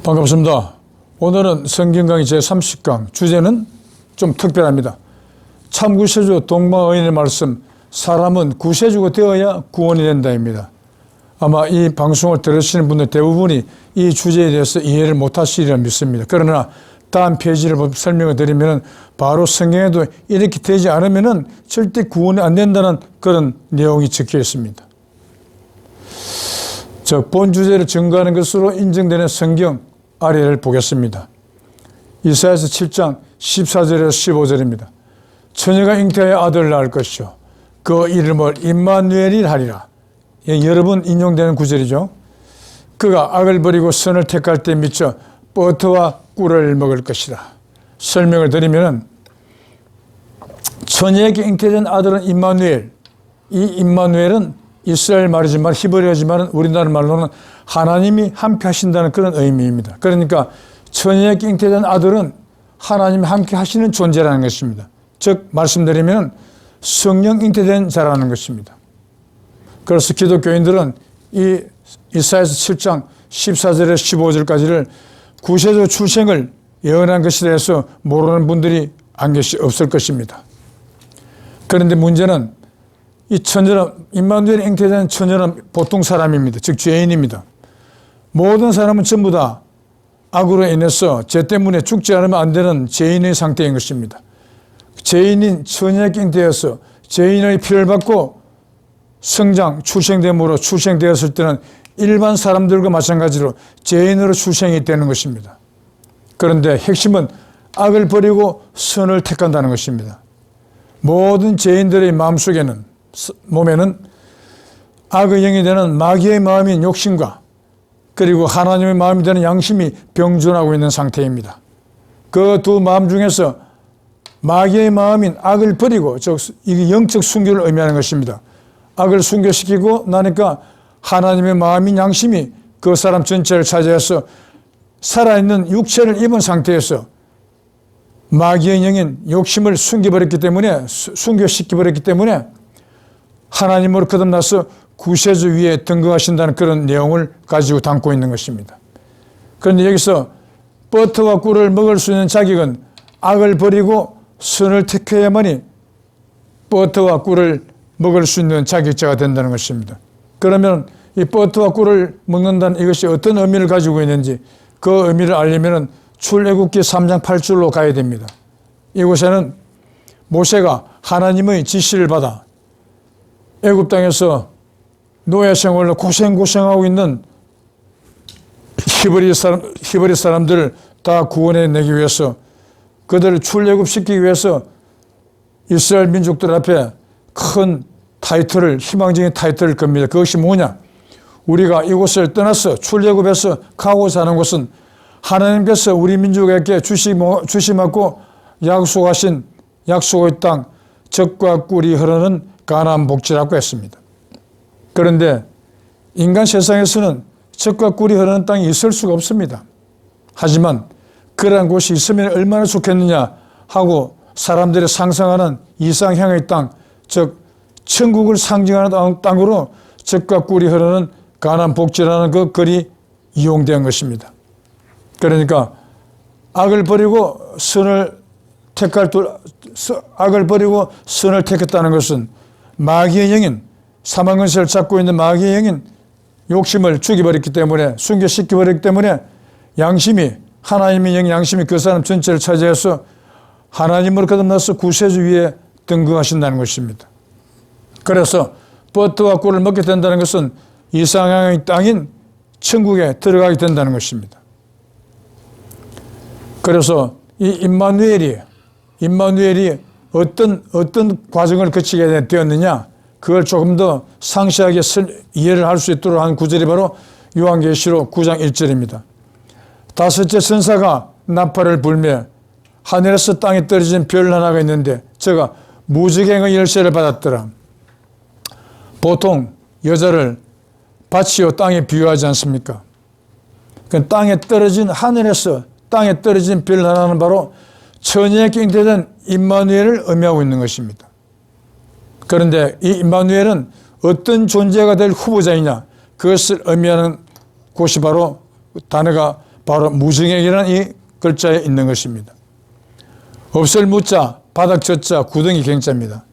반갑습니다. 오늘은 성경 강의 제30강, 주제는 좀 특별합니다. 참구세주 동방의인의 말씀, 사람은 구세주가 되어야 구원이 된다입니다. 아마 이 방송을 들으시는 분들 대부분이 이 주제에 대해서 이해를 못하시리라 믿습니다. 그러나 다음 페이지를 설명을 드리면 바로 성경에도 이렇게 되지 않으면 절대 구원이 안 된다는 그런 내용이 적혀 있습니다. 본 주제를 증거하는 것으로 인정되는 성경 아래를 보겠습니다. 이사야서 7장 14절에서 15절입니다. 처녀가 잉태하여 아들을 낳을 것이요 그 이름을 임마누엘이라 하리라. 여러 번 인용되는 구절이죠. 그가 악을 버리고 선을 택할 때 미쳐 버터와 꿀을 먹을 것이라. 설명을 드리면 처녀에게 잉태된 아들은 임마누엘. 이 임마누엘은 이스라엘 말이지만 히브리어지만 우리나라 말로는 하나님이 함께 하신다는 그런 의미입니다. 그러니까 처녀에게 잉태된 아들은 하나님이 함께 하시는 존재라는 것입니다. 즉 말씀드리면 성령 잉태된 자라는 것입니다. 그래서 기독교인들은 이 이사야서 7장 14절에서 15절까지를 구세주 출생을 예언한 것에 대해서 모르는 분들이 없을 것입니다. 그런데 문제는 이 처녀는 임마누엘이 잉태된 처녀는 보통 사람입니다. 즉 죄인입니다. 모든 사람은 전부 다 악으로 인해서 죄 때문에 죽지 않으면 안 되는 죄인의 상태인 것입니다. 죄인인 처녀에게 잉태해서 죄인의 피를 받고 성장, 출생됨으로 출생되었을 때는 일반 사람들과 마찬가지로 죄인으로 출생이 되는 것입니다. 그런데 핵심은 악을 버리고 선을 택한다는 것입니다. 모든 죄인들의 마음속에는 몸에는 악의 영이 되는 마귀의 마음인 욕심과 그리고 하나님의 마음이 되는 양심이 병존하고 있는 상태입니다. 그 두 마음 중에서 마귀의 마음인 악을 버리고 이게 영적 순교를 의미하는 것입니다. 악을 순교시키고 나니까 하나님의 마음인 양심이 그 사람 전체를 차지해서 살아있는 육체를 입은 상태에서 마귀의 영인 욕심을 순교시켜버렸기 때문에 하나님으로 거듭나서 구세주 위에 등극하신다는 그런 내용을 가지고 담고 있는 것입니다. 그런데 여기서 버터와 꿀을 먹을 수 있는 자격은 악을 버리고 선을 택해야만이 버터와 꿀을 먹을 수 있는 자격자가 된다는 것입니다. 그러면 이 버터와 꿀을 먹는다는 이것이 어떤 의미를 가지고 있는지 그 의미를 알려면 출애굽기 3장 8절로 가야 됩니다. 이곳에는 모세가 하나님의 지시를 받아 애굽 땅에서 노예 생활로 고생하고 있는 히브리 사람들을 다 구원해내기 위해서 그들을 출애굽시키기 위해서 이스라엘 민족들 앞에 큰 타이틀을, 희망적인 타이틀을 겁니다. 그것이 뭐냐? 우리가 이곳을 떠나서 출애굽해서 가고자 하는 곳은 하나님께서 우리 민족에게 주시고 약속하신 약속의 땅, 젖과 꿀이 흐르는 가나안 복지라고 했습니다. 그런데 인간 세상에서는 젖과 꿀이 흐르는 땅이 있을 수가 없습니다. 하지만 그러한 곳이 있으면 얼마나 좋겠느냐 하고 사람들이 상상하는 이상향의 땅, 즉 천국을 상징하는 땅으로 젖과 꿀이 흐르는 가나안 복지라는 그 글이 이용된 것입니다. 그러니까 악을 버리고 선을 택했다는 것은 마귀의 영인, 사망근세를 잡고 있는 마귀의 영인 욕심을 죽여버렸기 때문에, 순교시켜버렸기 때문에 양심이, 하나님의 영 양심이 그 사람 전체를 차지해서 하나님으로 거듭나서 구세주 위에 등극하신다는 것입니다. 그래서 버터와 꿀을 먹게 된다는 것은 이상향의 땅인 천국에 들어가게 된다는 것입니다. 그래서 이 임마누엘이 어떤 과정을 거치게 되었느냐, 그걸 조금 더 상세하게 이해를 할 수 있도록 한 구절이 바로 요한계시록 9장 1절입니다. 다섯째 천사가 나팔을 불며 하늘에서 땅에 떨어진 별 하나가 있는데 저가 무지개의 열쇠를 받았더라. 보통 여자를 밭이요 땅에 비유하지 않습니까? 그 하늘에서 땅에 떨어진 별 하나는 바로 처녀에게 잉태된 임마누엘을 의미하고 있는 것입니다. 그런데 이 임마누엘은 어떤 존재가 될 후보자이냐, 그것을 의미하는 곳이 바로 단어가 바로 무증액이라는 이 글자에 있는 것입니다. 없을 무자, 바닥 젖자, 구덩이 갱자입니다.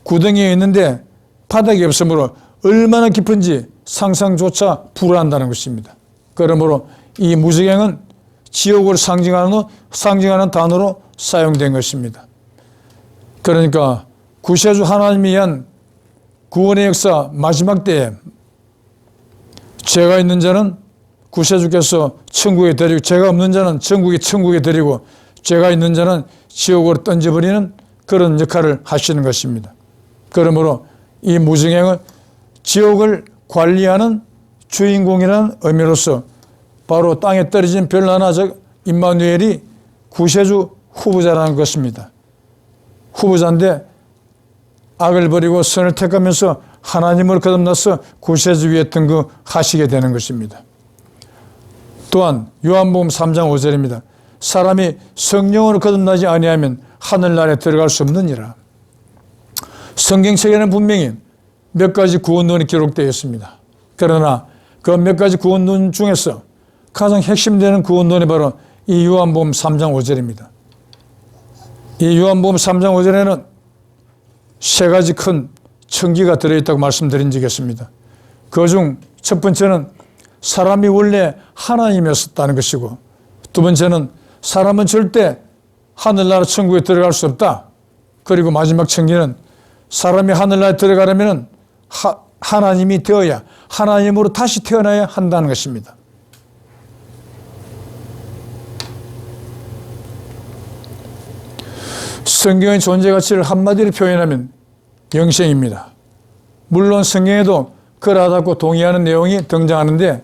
구덩이에 있는데 바닥이 없으므로 얼마나 깊은지 상상조차 불허한다는 것입니다. 그러므로 이 무증액은 지옥을 상징하는 단어로 사용된 것입니다. 그러니까 구세주 하나님이 위한 구원의 역사 마지막 때에 죄가 있는 자는 구세주께서 천국에 데리고, 죄가 없는 자는 천국에 데리고, 죄가 있는 자는 지옥으로 던져버리는 그런 역할을 하시는 것입니다. 그러므로 이 무증액은 지옥을 관리하는 주인공이라는 의미로서 바로 땅에 떨어진 별 하나적 임마누엘이 구세주 후보자라는 것입니다. 후보자인데 악을 버리고 선을 택하면서 하나님을 거듭나서 구세주 위에 등극하시게 되는 것입니다. 또한 요한복음 3장 5절입니다. 사람이 성령으로 거듭나지 아니하면 하늘나라에 들어갈 수 없느니라. 성경책에는 분명히 몇 가지 구원론이 기록되어 있습니다. 그러나 그 몇 가지 구원론 중에서 가장 핵심되는 구원론이 바로 이 요한복음 3장 5절입니다. 이 요한복음 3장 5절에는 세 가지 큰 청기가 들어있다고 말씀드린 적이 있습니다. 그중 첫 번째는 사람이 원래 하나님이었다는 것이고, 두 번째는 사람은 절대 하늘나라 천국에 들어갈 수 없다. 그리고 마지막 청기는 사람이 하늘나라에 들어가려면 하나님이 되어야, 하나님으로 다시 태어나야 한다는 것입니다. 성경의 존재 가치를 한마디로 표현하면 영생입니다. 물론 성경에도 그러하다고 동의하는 내용이 등장하는데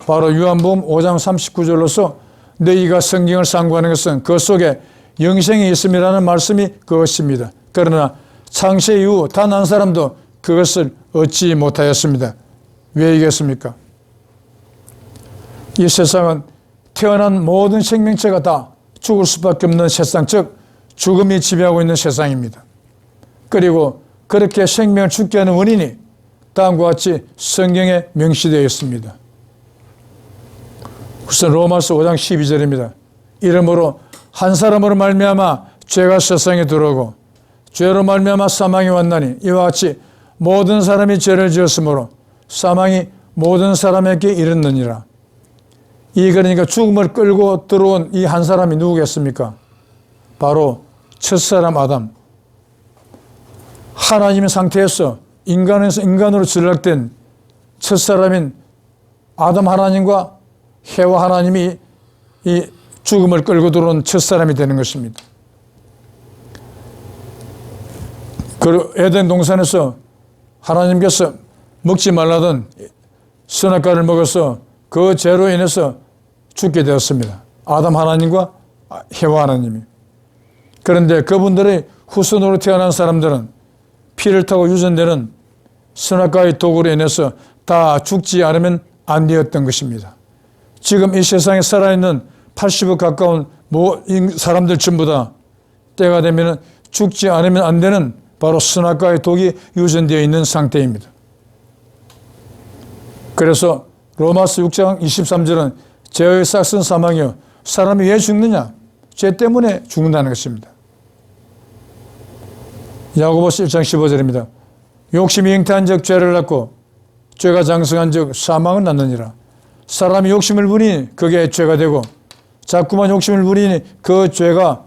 바로 요한복음 5장 39절로서 너희가 성경을 상고하는 것은 그 속에 영생이 있음이라는 말씀이 그것입니다. 그러나 창세 이후 단 한 사람도 그것을 얻지 못하였습니다. 왜 이겠습니까? 이 세상은 태어난 모든 생명체가 다 죽을 수밖에 없는 세상, 즉 죽음이 지배하고 있는 세상입니다. 그리고 그렇게 생명을 죽게 하는 원인이 다음과 같이 성경에 명시되어 있습니다. 우선 로마서 5장 12절입니다. 이러므로 한 사람으로 말미암아 죄가 세상에 들어오고 죄로 말미암아 사망이 왔나니 이와 같이 모든 사람이 죄를 지었으므로 사망이 모든 사람에게 이르느니라. 그러니까 죽음을 끌고 들어온 이 한 사람이 누구겠습니까? 바로 첫사람 아담. 하나님의 상태에서 인간으로 전락된 첫사람인 아담 하나님과 해와 하나님이 이 죽음을 끌고 들어온 첫사람이 되는 것입니다. 그 에덴 동산에서 하나님께서 먹지 말라던 선악과를 먹어서 그 죄로 인해서 죽게 되었습니다. 아담 하나님과 해와 하나님이. 그런데 그분들의 후손으로 태어난 사람들은 피를 타고 유전되는 선악과의 도구로 인해서 다 죽지 않으면 안 되었던 것입니다. 지금 이 세상에 살아있는 80억 가까운 사람들 전부 다 때가 되면 죽지 않으면 안 되는 바로 선악과의 독이 유전되어 있는 상태입니다. 그래서 로마서 6장 23절은 죄의 싹은 사망이요 사람이 왜 죽느냐? 죄 때문에 죽는다는 것입니다. 야고보서 1장 15절입니다. 욕심이 잉태한 적 죄를 낳고 죄가 장성한 적 사망을 낳느니라. 사람이 욕심을 부리니 그게 죄가 되고 자꾸만 욕심을 부리니 그 죄가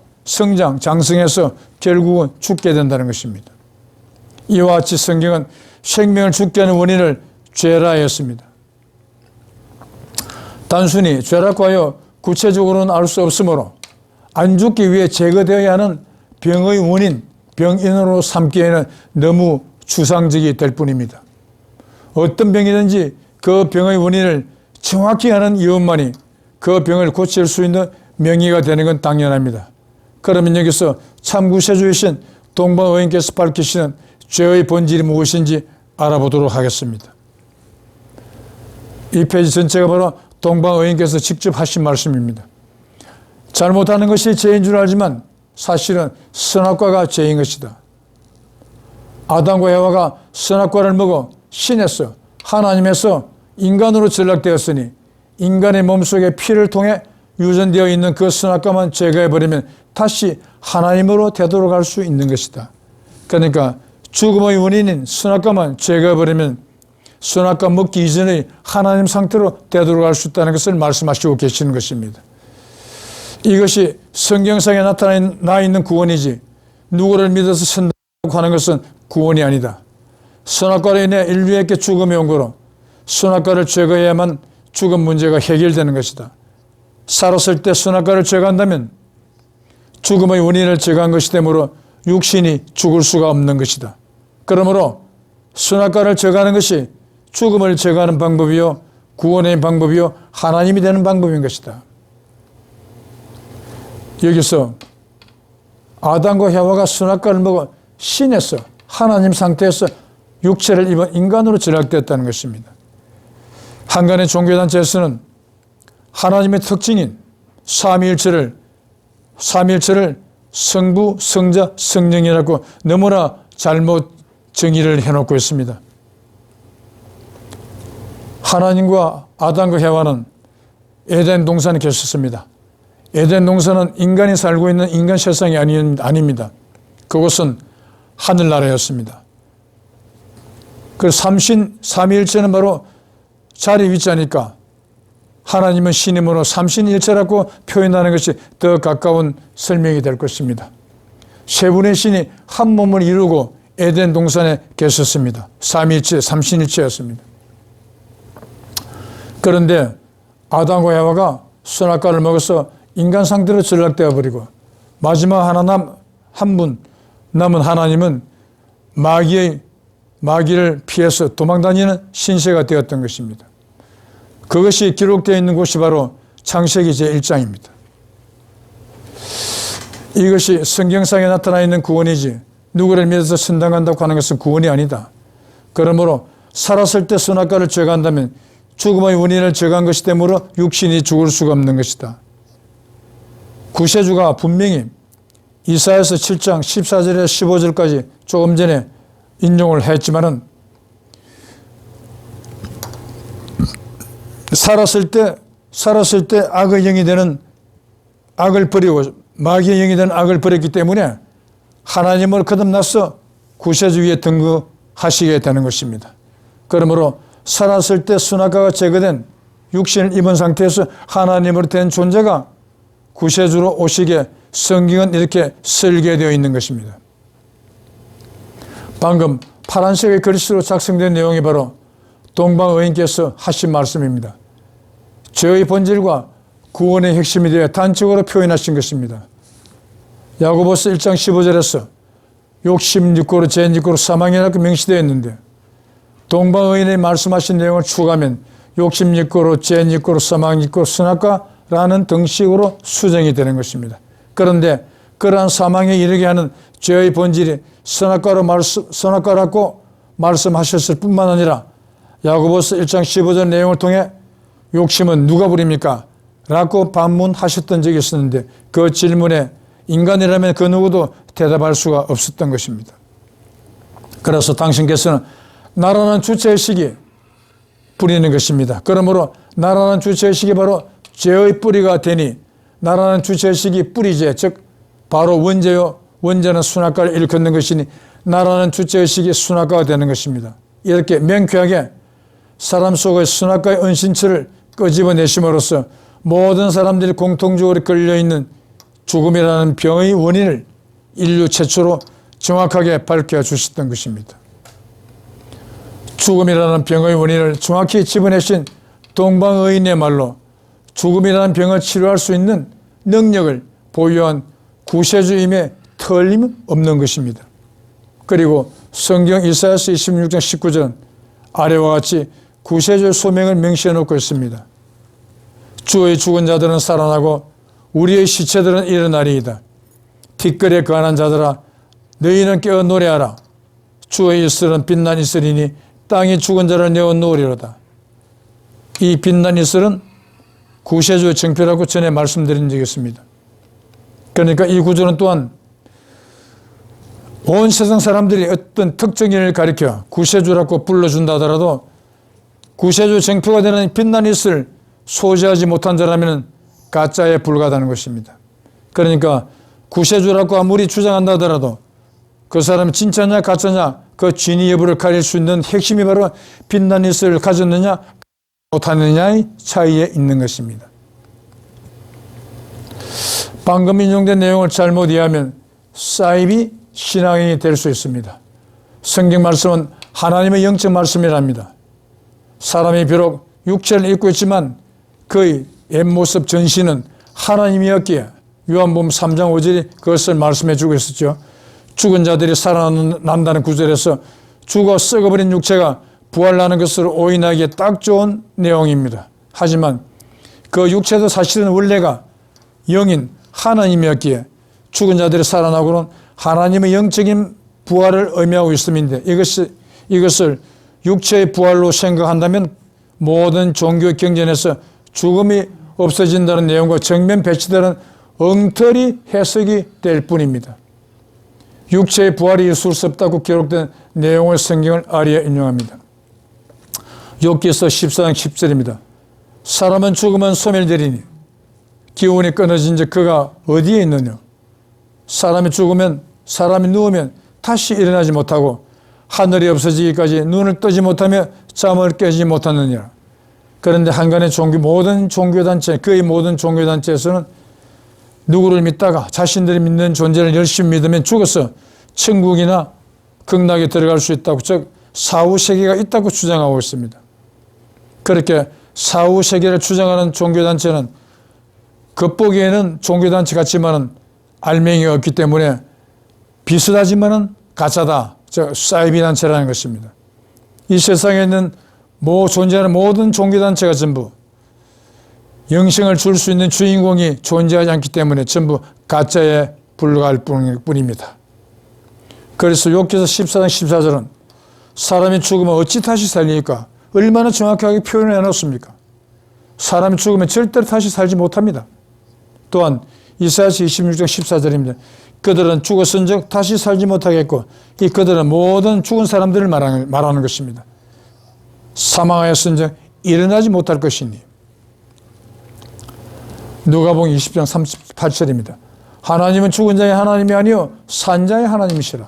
장성해서 결국은 죽게 된다는 것입니다. 이와 같이 성경은 생명을 죽게 하는 원인을 죄라 하였습니다. 단순히 죄라고 하여 구체적으로는 알 수 없으므로 안 죽기 위해 제거되어야 하는 병의 원인, 병인으로 삼기에는 너무 추상적이 될 뿐입니다. 어떤 병이든지 그 병의 원인을 정확히 아는 이웃만이 그 병을 고칠 수 있는 명의가 되는 건 당연합니다. 그러면 여기서 참구세주이신 동방의인께서 밝히시는 죄의 본질이 무엇인지 알아보도록 하겠습니다. 이 페이지 전체가 바로 동방의인께서 직접 하신 말씀입니다. 잘못하는 것이 죄인 줄 알지만 사실은 선악과가 죄인 것이다. 아담과 해와가 선악과를 먹어 신에서 하나님에서 인간으로 전락되었으니 인간의 몸속에 피를 통해 유전되어 있는 그 선악과만 제거해버리면 다시 하나님으로 되돌아갈 수 있는 것이다. 그러니까 죽음의 원인인 선악과만 제거해버리면 선악과 먹기 이전의 하나님 상태로 되돌아갈 수 있다는 것을 말씀하시고 계시는 것입니다. 이것이 성경상에 나타나 있는 구원이지 누구를 믿어서 선다고 하는 것은 구원이 아니다. 선악과로 인해 인류에게 죽음이 온 거로 선악과를 제거해야만 죽음 문제가 해결되는 것이다. 살았을 때 선악과를 제거한다면 죽음의 원인을 제거한 것이 되므로 육신이 죽을 수가 없는 것이다. 그러므로 선악과를 제거하는 것이 죽음을 제거하는 방법이요 구원의 방법이요 하나님이 되는 방법인 것이다. 여기서 아담과 해와가 선악과를 먹어 신에서 하나님 상태에서 육체를 입은 인간으로 전락되었다는 것입니다. 한간의 종교단체에서는 하나님의 특징인 삼위일체를 성부, 성자, 성령이라고 너무나 잘못 정의를 해놓고 있습니다. 하나님과 아담과 해와는 에덴 동산에 계셨습니다. 에덴 동산은 인간이 살고 있는 인간 세상이 아닙니다. 그곳은 하늘나라였습니다. 그 삼위일체는 바로 자리 위자니까 하나님은 신임으로 삼신일체라고 표현하는 것이 더 가까운 설명이 될 것입니다. 세 분의 신이 한 몸을 이루고 에덴 동산에 계셨습니다. 삼위일체, 삼신일체였습니다. 그런데 아담과 해와가 선악과를 먹어서 인간 상태로 전락되어 버리고 마지막 한 분 남은 하나님은 마귀를 피해서 도망다니는 신세가 되었던 것입니다. 그것이 기록되어 있는 곳이 바로 창세기 제1장입니다. 이것이 성경상에 나타나 있는 구원이지 누구를 믿어서 선당한다고 하는 것은 구원이 아니다. 그러므로 살았을 때 선악과를 제거한다면 죽음의 원인을 제거한 것이 되므로 육신이 죽을 수가 없는 것이다. 구세주가 분명히 이사야서 7장 14절에 15절까지 조금 전에 인용을 했지만은 살았을 때 악의 영이 되는 악을 버리고 마귀의 영이 되는 악을 버렸기 때문에 하나님을 거듭나서 구세주 위에 등극하시게 되는 것입니다. 그러므로 살았을 때 선악과가 제거된 육신을 입은 상태에서 하나님으로 된 존재가 구세주로 오시게 성경은 이렇게 설계되어 있는 것입니다. 방금 파란색의 글씨로 작성된 내용이 바로 동방의인께서 하신 말씀입니다. 죄의 본질과 구원의 핵심이 되어 단적으로 표현하신 것입니다. 야고보서 1장 15절에서 욕심 육고로 죄 육고로 사망이라고 명시되어 있는데 동방의인이 말씀하신 내용을 추가하면 욕심 육고로 죄 육고로 사망 육고로 선악과라는 등식으로 수정이 되는 것입니다. 그런데 그러한 사망에 이르게 하는 죄의 본질이 선악과라고 말씀하셨을 뿐만 아니라 야고보서 1장 15절 내용을 통해 욕심은 누가 부립니까? 라고 반문하셨던 적이 있었는데 그 질문에 인간이라면 그 누구도 대답할 수가 없었던 것입니다. 그래서 당신께서는 나라는 주체의식이 부리는 것입니다. 그러므로 나라는 주체의식이 바로 죄의 뿌리가 되니 나라는 주체의식이 뿌리제, 즉 바로 원죄요. 원죄는 선악과를 일컫는 것이니 나라는 주체의식이 선악과가 되는 것입니다. 이렇게 명쾌하게 사람 속의 선악과의 은신처를 끄집어내심으로써 모든 사람들이 공통적으로 걸려있는 죽음이라는 병의 원인을 인류 최초로 정확하게 밝혀주셨던 것입니다. 죽음이라는 병의 원인을 정확히 집어내신 동방의인의 말로 죽음이라는 병을 치료할 수 있는 능력을 보유한 구세주임에 틀림없는 것입니다. 그리고 성경 이사야서 26장 19절 아래와 같이 구세주의 소명을 명시해 놓고 있습니다. 주의 죽은 자들은 살아나고 우리의 시체들은 일어나리이다. 뒷거리에 거하는 자들아 너희는 깨어 노래하라. 주의 이슬은 빛난 이슬이니 땅이 죽은 자를 내어 놓으리로다. 이 빛난 이슬은 구세주의 정표라고 전에 말씀드린 적이 있습니다. 그러니까 이 구조는 또한 온 세상 사람들이 어떤 특정인을 가리켜 구세주라고 불러준다 하더라도 구세주 정표가 되는 빛난 이슬 소지하지 못한 자라면 가짜에 불과하다는 것입니다. 그러니까 구세주라고 아무리 주장한다 하더라도 그 사람이 진짜냐 가짜냐 그 진위 여부를 가릴 수 있는 핵심이 바로 빛난 이슬을 가졌느냐 못하느냐의 차이에 있는 것입니다. 방금 인용된 내용을 잘못 이해하면 사이비 신앙인이 될 수 있습니다. 성경 말씀은 하나님의 영적 말씀이랍니다. 사람이 비록 육체를 입고 있지만 그의 옛모습 전신은 하나님이었기에 요한복음 3장 5절이 그것을 말씀해 주고 있었죠. 죽은 자들이 살아난다는 구절에서 죽어 썩어버린 육체가 부활하는 것으로 오인하기에 딱 좋은 내용입니다. 하지만 그 육체도 사실은 원래가 영인 하나님이었기에 죽은 자들이 살아나고는 하나님의 영적인 부활을 의미하고 있음인데 이것을 육체의 부활로 생각한다면 모든 종교 경전에서 죽음이 없어진다는 내용과 정면 배치되는 엉터리 해석이 될 뿐입니다. 육체의 부활이 있을 수 없다고 기록된 내용의 성경을 아리에 인용합니다. 욥기서 14장 10절입니다. 사람은 죽으면 소멸되리니 기운이 끊어진 즉 그가 어디에 있느냐. 사람이 죽으면 사람이 누우면 다시 일어나지 못하고 하늘이 없어지기까지 눈을 뜨지 못하며 잠을 깨지 못하느니라. 그런데 한간의 모든 종교단체 거의 모든 종교단체에서는 누구를 믿다가 자신들이 믿는 존재를 열심히 믿으면 죽어서 천국이나 극락에 들어갈 수 있다고 즉 사후세계가 있다고 주장하고 있습니다. 그렇게 사후세계를 주장하는 종교단체는 겉보기에는 종교단체 같지만은 알맹이가 없기 때문에 비슷하지만은 가짜다. 즉 사이비단체라는 것입니다. 이 세상에 있는 존재하는 모든 종교단체가 전부 영생을 줄 수 있는 주인공이 존재하지 않기 때문에 전부 가짜에 불과할 뿐입니다. 그래서 욥기서 14장 14절은 사람이 죽으면 어찌 다시 살리니까 얼마나 정확하게 표현을 해놓습니까? 사람이 죽으면 절대로 다시 살지 못합니다. 또한 이사야서 26장 14절입니다. 그들은 죽었은즉 다시 살지 못하겠고 이 그들은 모든 죽은 사람들을 말하는 것입니다. 사망하였은즉 일어나지 못할 것이니. 누가복음 20장 38절입니다. 하나님은 죽은 자의 하나님이 아니요 산 자의 하나님이시라.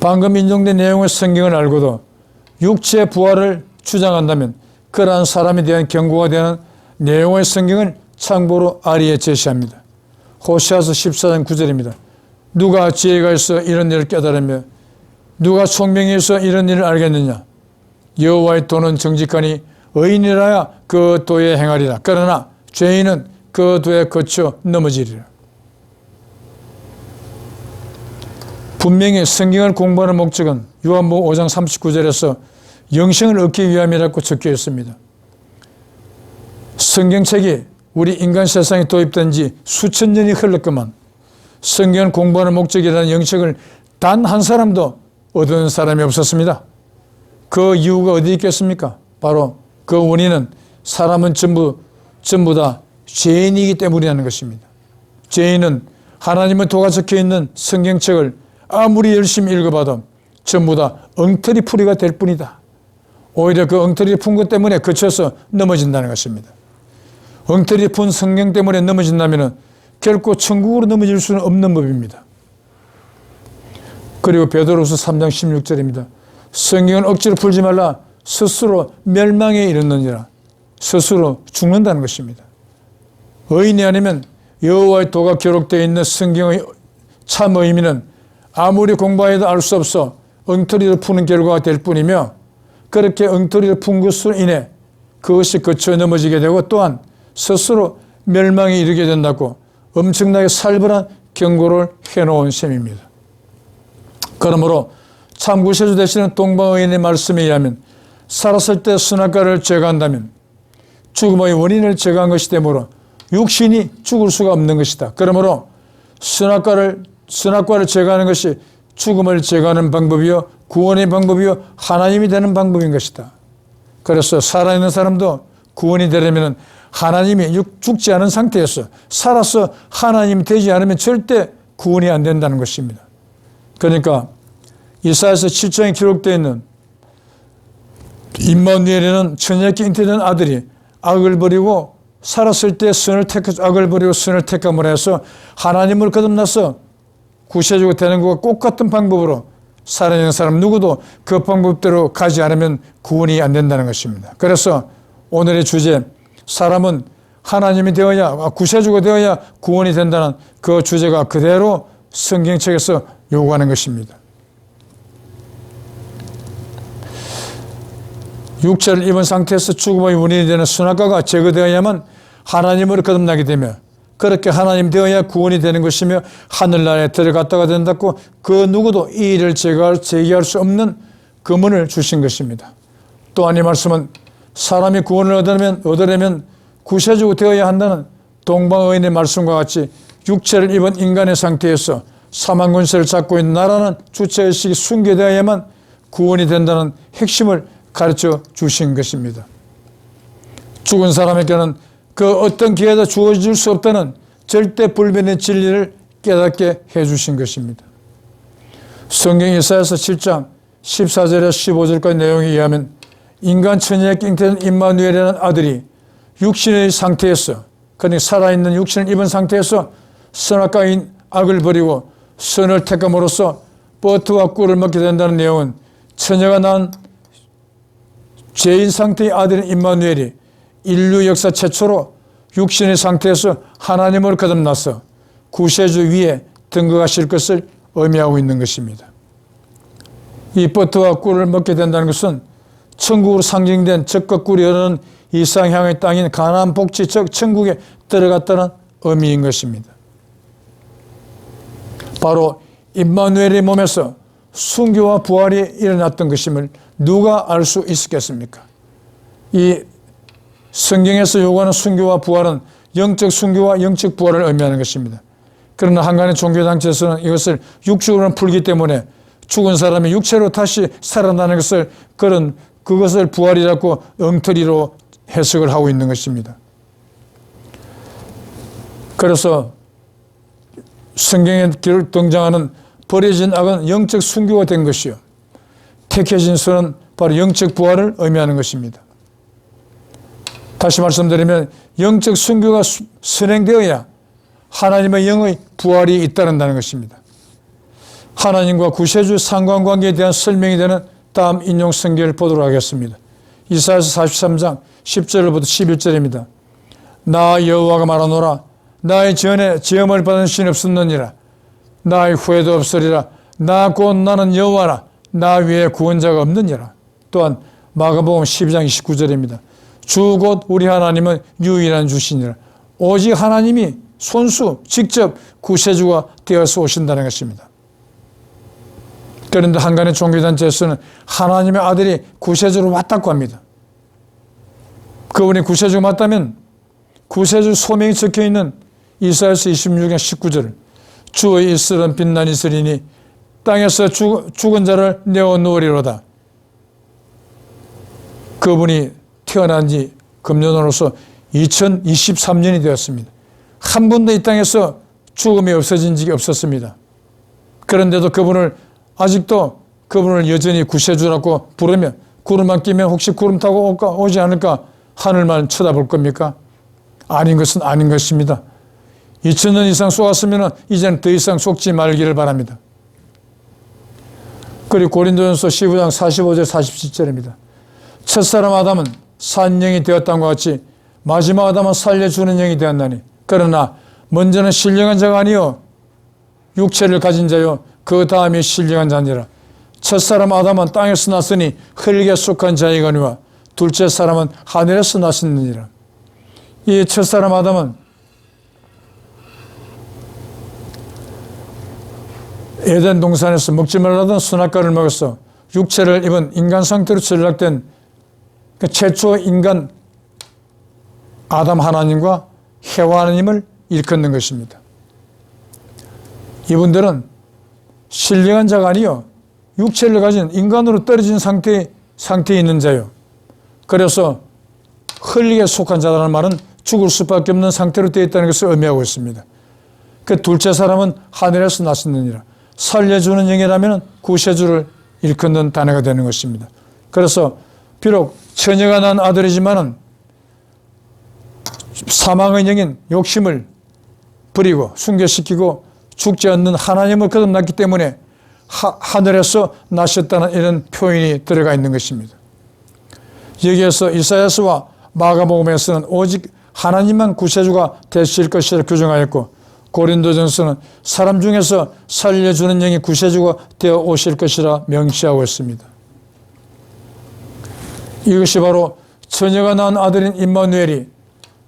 방금 인용된 내용의 성경을 알고도 육체의 부활을 주장한다면 그러한 사람에 대한 경고가 되는 내용의 성경을 참고로 아리에 제시합니다. 호세아서 14장 9절입니다. 누가 지혜가 있어 이런 일을 깨달으며 누가 총명이 있어 이런 일을 알겠느냐. 여호와의 도는 정직하니 의인이라야 그 도에 행하리라. 그러나 죄인은 그 도에 거쳐 넘어지리라. 분명히 성경을 공부하는 목적은 요한복음 5장 39절에서 영생을 얻기 위함이라고 적혀 있습니다. 성경책이 우리 인간 세상에 도입된 지 수천 년이 흘렀건만 성경을 공부하는 목적이라는 영책을 단 한 사람도 얻은 사람이 없었습니다. 그 이유가 어디 있겠습니까? 바로 그 원인은 사람은 전부 다 죄인이기 때문이라는 것입니다. 죄인은 하나님의 도가 적혀 있는 성경책을 아무리 열심히 읽어봐도 전부 다 엉터리 풀이가 될 뿐이다. 오히려 그 엉터리 푼 것 때문에 그쳐서 넘어진다는 것입니다. 엉터리 푼 성경 때문에 넘어진다면 결코 천국으로 넘어질 수는 없는 법입니다. 그리고 베드로후서 3장 16절입니다. 성경을 억지로 풀지 말라. 스스로 멸망에 이르느니라. 스스로 죽는다는 것입니다. 의인이 아니면 여호와의 도가 기록되어 있는 성경의 참 의미는 아무리 공부해도 알 수 없어 엉터리를 푸는 결과가 될 뿐이며 그렇게 엉터리를 푼 것으로 인해 그것이 거쳐 넘어지게 되고 또한 스스로 멸망에 이르게 된다고 엄청나게 살벌한 경고를 해놓은 셈입니다. 그러므로 참 구세주 되시는 동방의인의 말씀에 의하면 살았을 때 선악과를 제거한다면 죽음의 원인을 제거한 것이 되므로 육신이 죽을 수가 없는 것이다. 그러므로 선악과를 제거하는 것이 죽음을 제거하는 방법이요 구원의 방법이요 하나님이 되는 방법인 것이다. 그래서 살아있는 사람도 구원이 되려면 하나님이 죽지 않은 상태에서 살아서 하나님이 되지 않으면 절대 구원이 안 된다는 것입니다. 그러니까 이사야서 7장에 기록되어 있는 임마누엘에는 처녀에게 잉태된 아들이 악을 버리고 살았을 때 악을 버리고 선을 택함을 해서 하나님을 거듭나서 구세주가 되는 것과 똑같은 방법으로 살아있는 사람 누구도 그 방법대로 가지 않으면 구원이 안 된다는 것입니다. 그래서 오늘의 주제, 사람은 하나님이 되어야, 구세주가 되어야 구원이 된다는 그 주제가 그대로 성경책에서 요구하는 것입니다. 육체를 입은 상태에서 죽음의 원인이 되는 선악과가 제거되어야만 하나님으로 거듭나게 되며, 그렇게 하나님 되어야 구원이 되는 것이며 하늘나라에 들어갔다가 된다고 그 누구도 이 일을 제기할 수 없는 금원을 주신 것입니다. 또한 이 말씀은 사람이 구원을 얻으려면 구세주가 되어야 한다는 동방어인의 말씀과 같이 육체를 입은 인간의 상태에서 사망 권세를 잡고 있는 나라는 주체의식이 숭배되어야만 구원이 된다는 핵심을 가르쳐 주신 것입니다. 죽은 사람에게는 그 어떤 기회도 주어질 수 없다는 절대 불변의 진리를 깨닫게 해주신 것입니다. 성경 이사야서 7장 14절에서 15절까지 내용에 의하면 인간 처녀에 잉태된 임마누엘이라는 아들이 육신의 상태에서, 그러니까 살아있는 육신을 입은 상태에서 선악과인 악을 버리고 선을 택함으로써 버터와 꿀을 먹게 된다는 내용은 처녀가 낳은 죄인 상태의 아들인 임마누엘이 인류 역사 최초로 육신의 상태에서 하나님을 거듭나서 구세주 위에 등극하실 것을 의미하고 있는 것입니다. 이 버터와 꿀을 먹게 된다는 것은 천국으로 상징된 젖과 꿀이 흐르는 이상향의 땅인 가나안 복지 즉 천국에 들어갔다는 의미인 것입니다. 바로 임마누엘의 몸에서 순교와 부활이 일어났던 것임을 누가 알 수 있었겠습니까? 이 성경에서 요구하는 순교와 부활은 영적 순교와 영적 부활을 의미하는 것입니다. 그러나 한간의 종교단체에서는 이것을 육적으로 풀기 때문에 죽은 사람이 육체로 다시 살아나는 것을 그것을 부활이라고 엉터리로 해석을 하고 있는 것입니다. 그래서 성경에 등장하는 버려진 악은 영적 순교가 된 것이요, 택해진 선은 바로 영적 부활을 의미하는 것입니다. 다시 말씀드리면 영적 순교가 선행되어야 하나님의 영의 부활이 잇따른다는 것입니다. 하나님과 구세주 상관관계에 대한 설명이 되는 다음 인용 성경을 보도록 하겠습니다. 이사야서 43장 10절부터 11절입니다. 나 여호와가 말하노라. 나의 전에 지음을 받은 신이 없었느니라. 나의 후에도 없으리라. 나 곧 나는 여호와라. 나 위에 구원자가 없느니라. 또한 마가복음 12장 29절입니다. 주 곧 우리 하나님은 유일한 주시니라. 오직 하나님이 손수 직접 구세주가 되어서 오신다는 것입니다. 그런데 한간의 종교단체에서는 하나님의 아들이 구세주로 왔다고 합니다. 그분이 구세주가 맞다면 구세주 소명이 적혀있는 이사야서 26장 19절 주의 이슬은 빛난 이슬이니 땅에서 죽은 자를 내어놓으리로다. 그분이 태어난 지 금년으로서 2023년이 되었습니다. 한 번도 이 땅에서 죽음이 없어진 적이 없었습니다. 그런데도 아직도 그분을 여전히 구세주라고 부르며 구름만 끼면 혹시 구름 타고 오지 않을까 하늘만 쳐다볼 겁니까? 아닌 것은 아닌 것입니다. 2000년 이상 속았으면 이제는 더 이상 속지 말기를 바랍니다. 그리고 고린도전서 15장 45절 47절입니다. 첫사람 아담은 산 영이 되었던 것 같이 마지막 아담은 살려주는 영이 되었나니 그러나 먼저는 신령한 자가 아니요 육체를 가진 자요 그 다음이 신령한 자니라. 첫사람 아담은 땅에서 났으니 흙에 속한 자이거니와 둘째 사람은 하늘에서 났으니라. 이 첫사람 아담은 에덴 동산에서 먹지 말라던 선악과를 먹어서 육체를 입은 인간 상태로 전락된 그 최초 인간 아담 하나님과 해와 하나님을 일컫는 것입니다. 이분들은 신령한 자가 아니요 육체를 가진 인간으로 떨어진 상태에 있는 자요. 그래서 흙에 속한 자라는 말은 죽을 수밖에 없는 상태로 되어 있다는 것을 의미하고 있습니다. 그 둘째 사람은 하늘에서 났으니라. 살려주는 영이라면 구세주를 일컫는 단어가 되는 것입니다. 그래서 비록 처녀가 낳은 아들이지만은 사망의 영인 욕심을 버리고 순교시키고 죽지 않는 하나님을 거듭났기 때문에 하늘에서 나셨다는 이런 표현이 들어가 있는 것입니다. 여기에서 이사야서와 마가복음에서는 오직 하나님만 구세주가 되실 것이라 규정하였고, 고린도전서는 사람 중에서 살려주는 영이 구세주가 되어 오실 것이라 명시하고 있습니다. 이것이 바로 처녀가 낳은 아들인 임마누엘이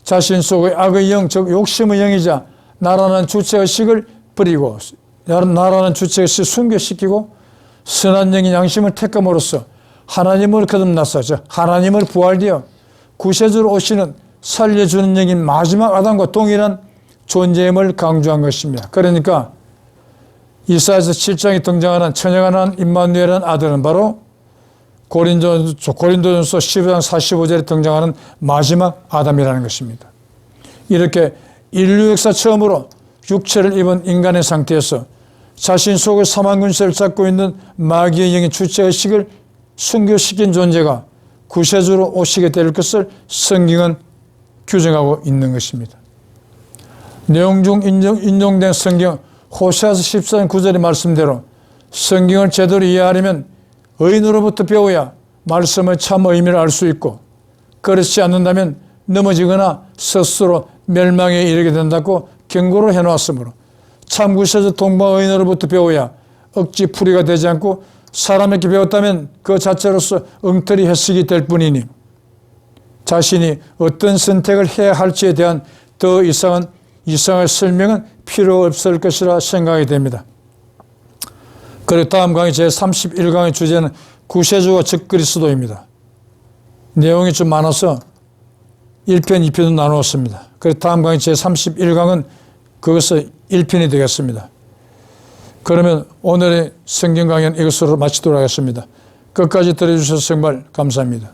자신 속의 악의 영, 즉 욕심의 영이자 나라는 주체의식을 버리고 나라는 주체의식을 순교시키고 선한 영인 양심을 택함으로써 하나님을 거듭나서 하나님을 부활되어 구세주로 오시는 살려주는 영인 마지막 아담과 동일한 존재임을 강조한 것입니다. 그러니까 이사야서 7장에 등장하는 처녀가 낳은 임마누엘이라는 아들은 바로 고린도전서 15장 45절에 등장하는 마지막 아담이라는 것입니다. 이렇게 인류 역사 처음으로 육체를 입은 인간의 상태에서 자신 속의 사망 근세를 잡고 있는 마귀의 영인 주체의식을 순교시킨 존재가 구세주로 오시게 될 것을 성경은 규정하고 있는 것입니다. 내용 중 인용된 성경 호세아서 14장 9절의 말씀대로 성경을 제대로 이해하려면 의인으로부터 배워야 말씀의 참 의미를 알 수 있고, 그렇지 않는다면 넘어지거나 스스로 멸망에 이르게 된다고 경고를 해놓았으므로 참 구세주 동방 의인으로부터 배워야 억지 풀이가 되지 않고 사람에게 배웠다면 그 자체로서 엉터리 해석이 될 뿐이니 자신이 어떤 선택을 해야 할지에 대한 더 이상의 설명은 필요 없을 것이라 생각이 됩니다. 그리고 다음 강의 제31강의 주제는 구세주와 즉 그리스도입니다. 내용이 좀 많아서 1편, 2편도 나누었습니다. 그리고 다음 강의 제31강은 그것의 1편이 되겠습니다. 그러면 오늘의 성경 강의는 이것으로 마치도록 하겠습니다. 끝까지 들어주셔서 정말 감사합니다.